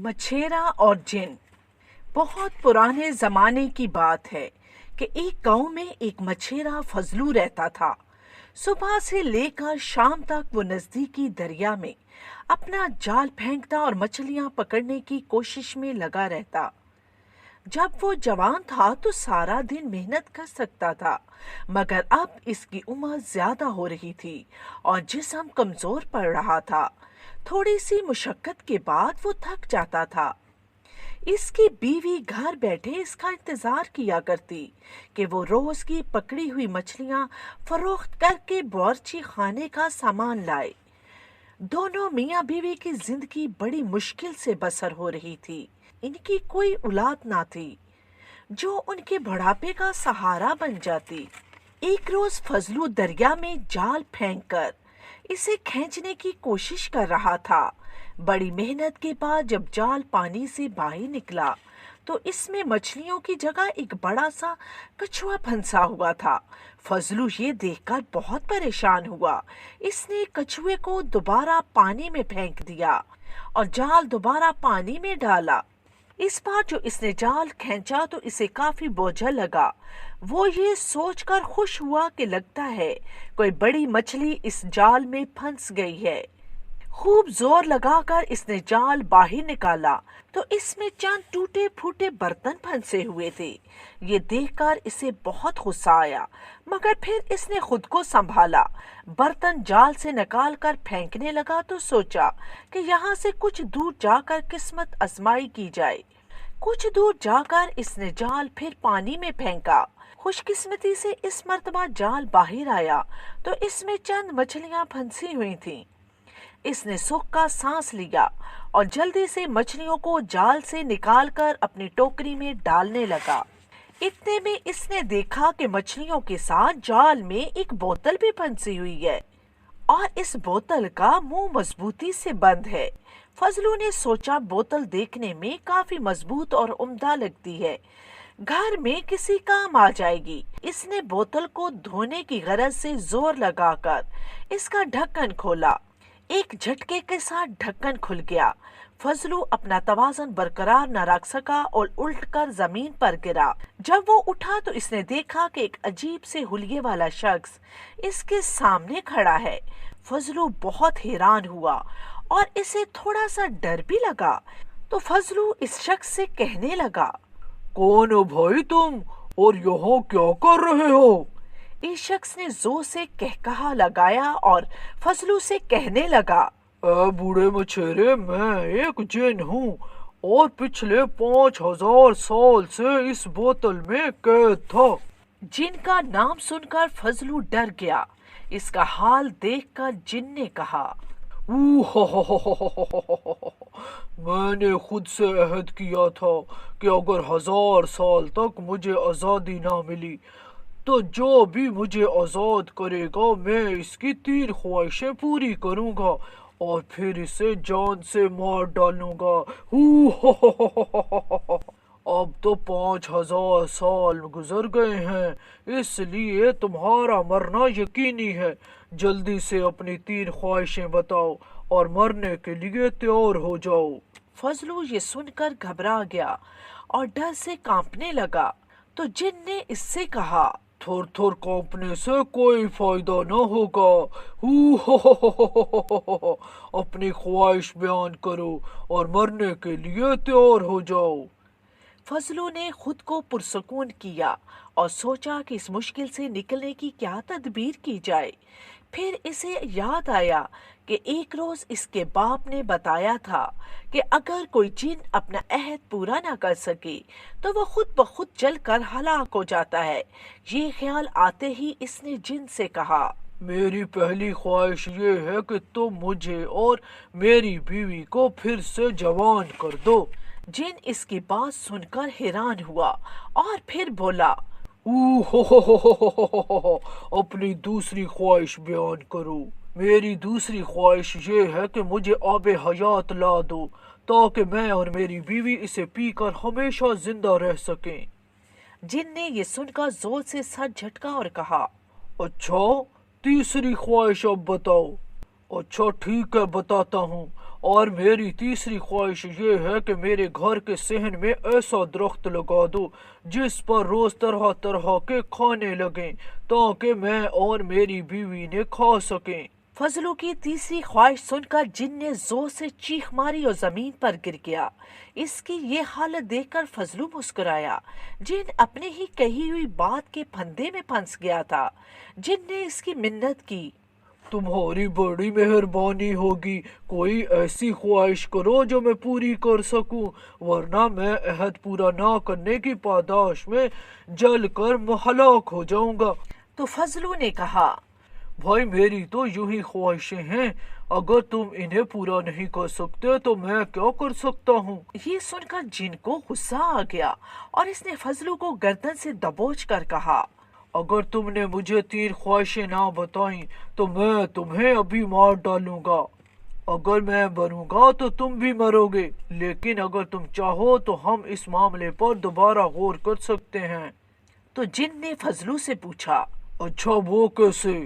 मछेरा और जिन। बहुत पुराने जमाने की बात है कि एक गांव में एक मछेरा फजलू रहता था। सुबह से लेकर शाम तक वो नजदीकी दरिया में अपना जाल फेंकता और मछलियां पकड़ने की कोशिश में लगा रहता। जब वो जवान था तो सारा दिन मेहनत कर सकता था, मगर अब इसकी उम्र ज्यादा हो रही थी और जिस्म कमजोर पड़ रहा था। थोड़ी सी मुशक्कत के बाद वो थक जाता था। इसकी बीवी घर बैठे इसका इंतजार किया करती कि वो रोज की पकड़ी हुई मछलियां फरोख्त करके बावर्ची खाने का सामान लाए। दोनों मियाँ बीवी की जिंदगी बड़ी मुश्किल से बसर हो रही थी। इनकी कोई औलाद ना थी जो उनके बुढ़ापे का सहारा बन जाती। एक रोज फजलू दरिया में जाल फेंककर इसे खींचने की कोशिश कर रहा था। बड़ी मेहनत के बाद जब जाल पानी से बाहर निकला तो इसमें मछलियों की जगह एक बड़ा सा कछुआ फंसा हुआ था। फजलू ये देखकर बहुत परेशान हुआ। इसने कछुए को दोबारा पानी में फेंक दिया और जाल दोबारा पानी में डाला। इस बार जो इसने जाल खींचा तो इसे काफी बोझा लगा। वो ये सोचकर खुश हुआ कि लगता है कोई बड़ी मछली इस जाल में फंस गई है। खूब जोर लगाकर इसने जाल बाहर निकाला तो इसमें चंद टूटे फूटे बर्तन फंसे हुए थे। ये देखकर इसे बहुत गुस्सा आया, मगर फिर इसने खुद को संभाला। बर्तन जाल से निकालकर फेंकने लगा तो सोचा कि यहाँ से कुछ दूर जाकर किस्मत आजमाई की जाए। कुछ दूर जाकर इसने जाल फिर पानी में फेंका। खुशकिस्मती से इस मर्तबा जाल बाहर आया तो इसमें चंद मछलियां फंसी हुई थीं। इसने सुख का सांस लिया और जल्दी से मछलियों को जाल से निकालकर अपनी टोकरी में डालने लगा। इतने में इसने देखा कि मछलियों के साथ जाल में एक बोतल भी फंसी हुई है और इस बोतल का मुंह मजबूती से बंद है। फजलू ने सोचा बोतल देखने में काफी मजबूत और उम्दा लगती है, घर में किसी काम आ जाएगी। इसने बोतल को धोने की गरज से जोर लगाकर इसका ढक्कन खोला। एक झटके के साथ ढक्कन खुल गया। फजलू अपना तवाज़ुन बरकरार न रख सका और उल्टकर जमीन पर गिरा। जब वो उठा तो इसने देखा कि एक अजीब से हुलिये वाला शख्स इसके सामने खड़ा है। फजलू बहुत हैरान हुआ और इसे थोड़ा सा डर भी लगा। तो फजलू इस शख्स से कहने लगा, कौन हो भाई तुम और यहाँ क्या कर रहे हो? इस शख्स ने जोर से कहकहा लगाया और फजलू से कहने लगा, बूढ़े मछेरे, मैं एक जिन हूँ और पिछले 5000 साल से इस बोतल में कैद था। जिन का नाम सुनकर फजलू डर गया। इसका हाल देखकर जिन ने कहा, मैंने खुद से अहद किया था कि अगर 1000 साल तक मुझे आज़ादी ना मिली तो जो भी मुझे आज़ाद करेगा मैं इसकी 3 ख्वाहिशें पूरी करूंगा और फिर इसे जान से मार डालूंगा। अब तो 5000 साल गुजर गए हैं, इसलिए तुम्हारा मरना यकीनी है। जल्दी से अपनी 3 ख्वाहिशें बताओ और मरने के लिए तैयार हो जाओ। फजलू ये सुनकर घबरा गया और डर से कांपने लगा। तो जिन ने इससे कहा, थोर थोर कांपने से कोई फायदा ना होगा। अपनी ख्वाहिश बयान करो और मरने के लिए तैयार हो जाओ। फजलू ने खुद को पुरसकून किया और सोचा कि इस मुश्किल से निकलने की क्या तदबीर की जाए। फिर इसे याद आया कि एक रोज इसके बाप ने बताया था कि अगर कोई जिन अपना अहद पूरा ना कर सके तो वो खुद ब खुद जलकर हलाक हो जाता है। ये ख्याल आते ही इसने जिन से कहा, मेरी पहली ख्वाहिश ये है कि तुम मुझे और मेरी बीवी को फिर से जवान कर दो। जिन इसकी बात सुनकर हैरान हुआ और फिर बोला, अपनी दूसरी ख्वाहिश बयान करो। मेरी दूसरी ख्वाहिश ये है कि मुझे आबे हयात ला दो ताकि मैं और मेरी बीवी इसे पीकर हमेशा जिंदा रह सकें। जिन ने ये सुनकर जोर से सर झटका और कहा, अच्छा, तीसरी ख्वाहिश अब बताओ। अच्छा ठीक है, बताता हूँ। اور میری تیسری خواہش یہ ہے کہ میرے گھر کے صحن میں ایسا درخت لگا دو جس پر روز طرح طرح کے کھانے لگیں تاکہ میں اور میری بیوی نے کھا سکیں۔ فضلو کی تیسری خواہش سن کر جن نے زور سے چیخ ماری اور زمین پر گر گیا۔ اس کی یہ حالت دیکھ کر فضلو مسکرایا۔ جن اپنے ہی کہی ہوئی بات کے پھندے میں پھنس گیا تھا۔ جن نے اس کی منت کی، تمہاری بڑی مہربانی ہوگی، کوئی ایسی خواہش کرو جو میں پوری کر سکوں، ورنہ میں عہد پورا نہ کرنے کی پاداش میں جل کر ہلاک ہو جاؤں گا۔ تو فضلو نے کہا، بھائی میری تو یوں ہی خواہشیں ہیں، اگر تم انہیں پورا نہیں کر سکتے تو میں کیا کر سکتا ہوں؟ یہ سن کر جن کو غصہ آ گیا اور اس نے فضلو کو گردن سے دبوچ کر کہا، اگر تم نے مجھے 3 خواہشیں نہ بتائیں تو میں تمہیں ابھی مار ڈالوں گا۔ اگر میں مروں گا تو تم بھی مرو گے، لیکن اگر تم چاہو تو ہم اس معاملے پر دوبارہ غور کر سکتے ہیں۔ تو جن نے فضلو سے پوچھا، اچھا وہ کیسے؟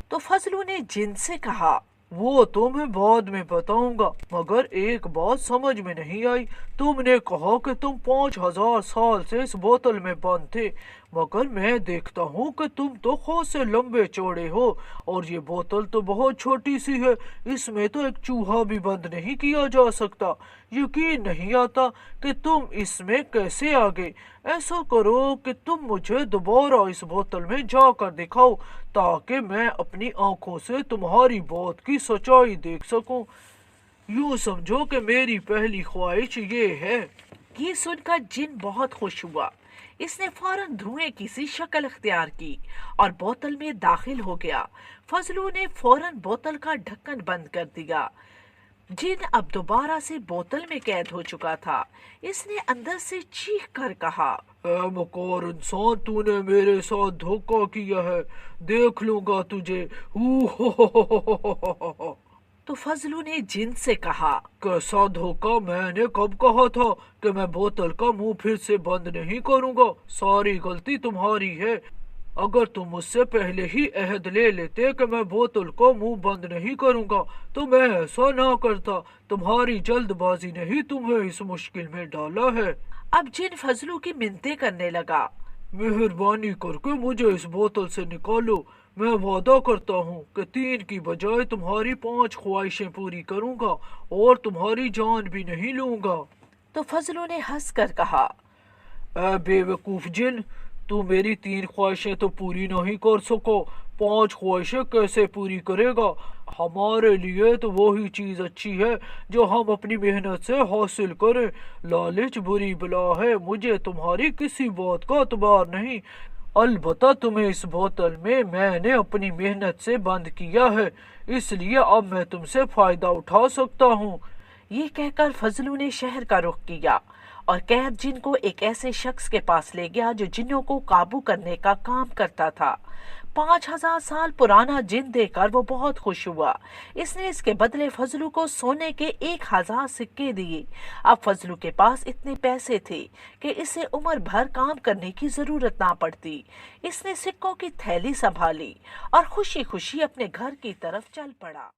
تو فضلو نے جن سے کہا، وہ تو میں بعد میں بتاؤں گا، مگر ایک بات سمجھ میں نہیں آئی۔ تم نے کہا کہ تم 5000 سال سے اس بوتل میں بند تھے، مگر میں دیکھتا ہوں کہ تم تو خاصے لمبے چوڑے ہو اور یہ بوتل تو بہت چھوٹی سی ہے، اس میں تو ایک چوہا بھی بند نہیں کیا جا سکتا۔ یقین نہیں آتا کہ تم اس میں کیسے آ گئے۔ ایسا کرو کہ تم مجھے دوبارہ اس بوتل میں جا کر دکھاؤ تاکہ میں اپنی آنکھوں سے تمہاری بات کی سچائی دیکھ سکوں۔ یوں سمجھو کہ میری پہلی خواہش یہ ہے۔ یہ سن کر جن بہت خوش ہوا۔ اس نے فوراً دھوئیں کی سی شکل اختیار کی اور بوتل میں داخل ہو گیا۔ فضلو نے فوراً بوتل کا ڈھکن بند کر دیا۔ جن اب دوبارہ سے بوتل میں قید ہو چکا تھا۔ اس نے اندر سے چیخ کر کہا، اے مکار انسان، تو نے میرے ساتھ دھوکہ کیا ہے، دیکھ لوں گا تجھے۔ تو فضلو نے جن سے کہا، کیسا دھوکہ؟ میں نے کب کہا تھا کہ میں بوتل کا منہ پھر سے بند نہیں کروں گا؟ ساری غلطی تمہاری ہے۔ اگر تم مجھ سے پہلے ہی عہد لے لیتے کہ میں بوتل کو منہ بند نہیں کروں گا تو میں ایسا نہ کرتا۔ تمہاری جلد بازی نے ہی تمہیں اس مشکل میں ڈالا ہے۔ اب جن فضلو کی منتیں کرنے لگا، مہربانی کر کے مجھے اس بوتل سے نکالو، میں وعدہ کرتا ہوں کہ 3 کی بجائے تمہاری 5 خواہشیں پوری کروں گا اور تمہاری جان بھی نہیں لوں گا۔ تو فضلو نے ہنس کر کہا، اے بے وقوف جن، تو میری 3 خواہشیں تو پوری نہیں کر سکو، 5 خواہشیں کیسے پوری کرے گا؟ ہمارے لیے تو وہی چیز اچھی ہے جو ہم اپنی محنت سے حاصل کریں۔ لالچ بری بلا ہے، مجھے تمہاری کسی بات کا اعتبار نہیں، البتہ تمہیں اس بوتل میں نے اپنی محنت سے بند کیا ہے، اس لیے اب میں تم سے فائدہ اٹھا سکتا ہوں۔ یہ کہہ کر فضلو نے شہر کا رخ کیا اور قید جن کو ایک ایسے شخص کے پاس لے گیا جو جنوں کو قابو کرنے کا کام کرتا تھا۔ 5000 سال پرانا جن دیکھ کر وہ بہت خوش ہوا۔ اس نے اس کے بدلے فضلو کو سونے کے 1000 سکے دیے۔ اب فضلو کے پاس اتنے پیسے تھے کہ اسے عمر بھر کام کرنے کی ضرورت نہ پڑتی۔ اس نے سکوں کی تھیلی سنبھالی اور خوشی خوشی اپنے گھر کی طرف چل پڑا۔